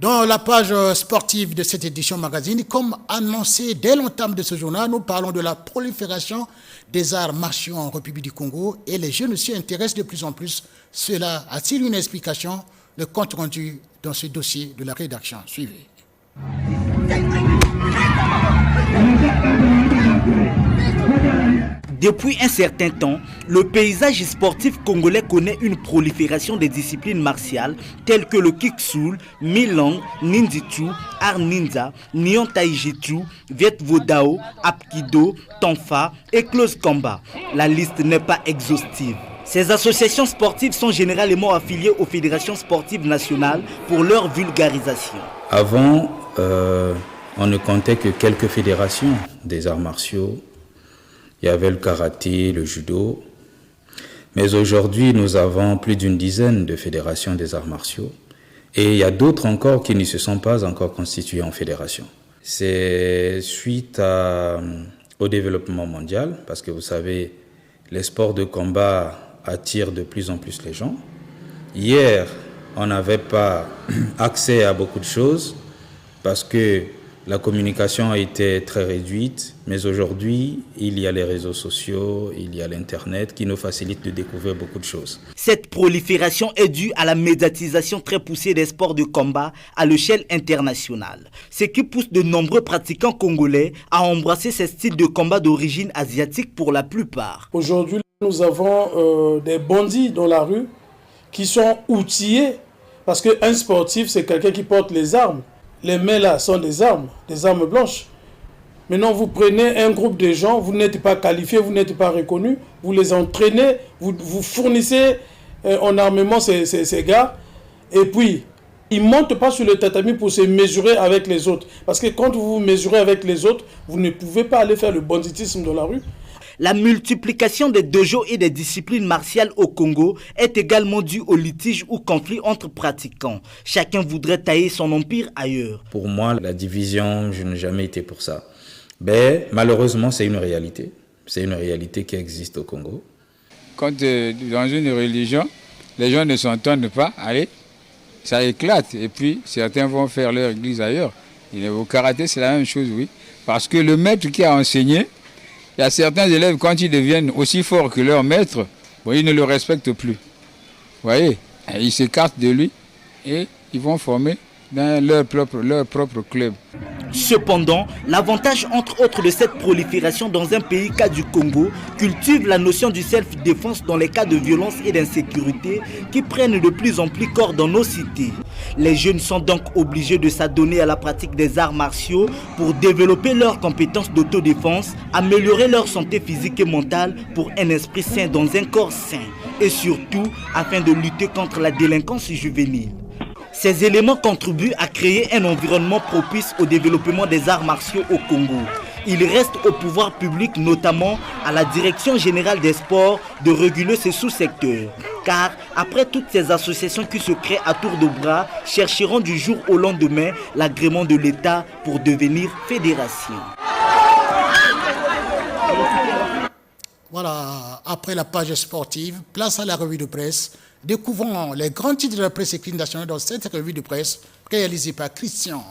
Dans la page sportive de cette édition magazine, comme annoncé dès l'entame de ce journal, nous parlons de la prolifération des arts martiaux en République du Congo et les jeunes s'y intéressent de plus en plus. Cela a-t-il une explication? Le compte rendu dans ce dossier de la rédaction. Suivez. Depuis un certain temps, le paysage sportif congolais connaît une prolifération des disciplines martiales telles que le kicksoul, milang, ninjitsu, art ninja, nyon taijitsu, viet vo dao, apkido, tonfa et close combat. La liste n'est pas exhaustive. Ces associations sportives sont généralement affiliées aux fédérations sportives nationales pour leur vulgarisation. Avant, on ne comptait que quelques fédérations des arts martiaux. Il y avait le karaté, le judo. Mais aujourd'hui, nous avons plus d'une dizaine de fédérations des arts martiaux. Et il y a d'autres encore qui ne se sont pas encore constituées en fédération. C'est suite au développement mondial, parce que vous savez, les sports de combat attirent de plus en plus les gens. Hier, on n'avait pas accès à beaucoup de choses, parce que la communication a été très réduite, mais aujourd'hui, il y a les réseaux sociaux, il y a l'Internet qui nous facilite de découvrir beaucoup de choses. Cette prolifération est due à la médiatisation très poussée des sports de combat à l'échelle internationale, ce qui pousse de nombreux pratiquants congolais à embrasser ces styles de combat d'origine asiatique pour la plupart. Aujourd'hui, nous avons des bandits dans la rue qui sont outillés, parce qu'un sportif, c'est quelqu'un qui porte les armes. Les mains là sont des armes blanches. Maintenant, vous prenez un groupe de gens, vous n'êtes pas qualifiés, vous n'êtes pas reconnus, vous les entraînez, vous fournissez en armement ces gars, et puis ils ne montent pas sur le tatami pour se mesurer avec les autres. Parce que quand vous vous mesurez avec les autres, vous ne pouvez pas aller faire le banditisme dans la rue. La multiplication des dojos et des disciplines martiales au Congo est également due aux litiges ou conflits entre pratiquants. Chacun voudrait tailler son empire ailleurs. Pour moi, la division, je n'ai jamais été pour ça. Mais malheureusement, c'est une réalité. C'est une réalité qui existe au Congo. Quand dans une religion, les gens ne s'entendent pas, allez, ça éclate. Et puis, certains vont faire leur église ailleurs. Et au karaté, c'est la même chose, oui. Parce que le maître qui a enseigné, il y a certains élèves, quand ils deviennent aussi forts que leur maître, bon, ils ne le respectent plus. Vous voyez, ils s'écartent de lui et ils vont former dans leur propre club. Cependant, l'avantage entre autres de cette prolifération dans un pays cas du Congo cultive la notion du self-défense dans les cas de violence et d'insécurité qui prennent de plus en plus corps dans nos cités. Les jeunes sont donc obligés de s'adonner à la pratique des arts martiaux pour développer leurs compétences d'autodéfense, améliorer leur santé physique et mentale pour un esprit sain dans un corps sain et surtout afin de lutter contre la délinquance juvénile. Ces éléments contribuent à créer un environnement propice au développement des arts martiaux au Congo. Il reste au pouvoir public, notamment à la Direction générale des sports, de réguler ces sous-secteurs. Car après toutes ces associations qui se créent à tour de bras, chercheront du jour au lendemain l'agrément de l'État pour devenir fédération. Voilà, après la page sportive, place à la revue de presse. Découvrons les grands titres de la presse écrite nationale dans cette revue de presse réalisée par Christian.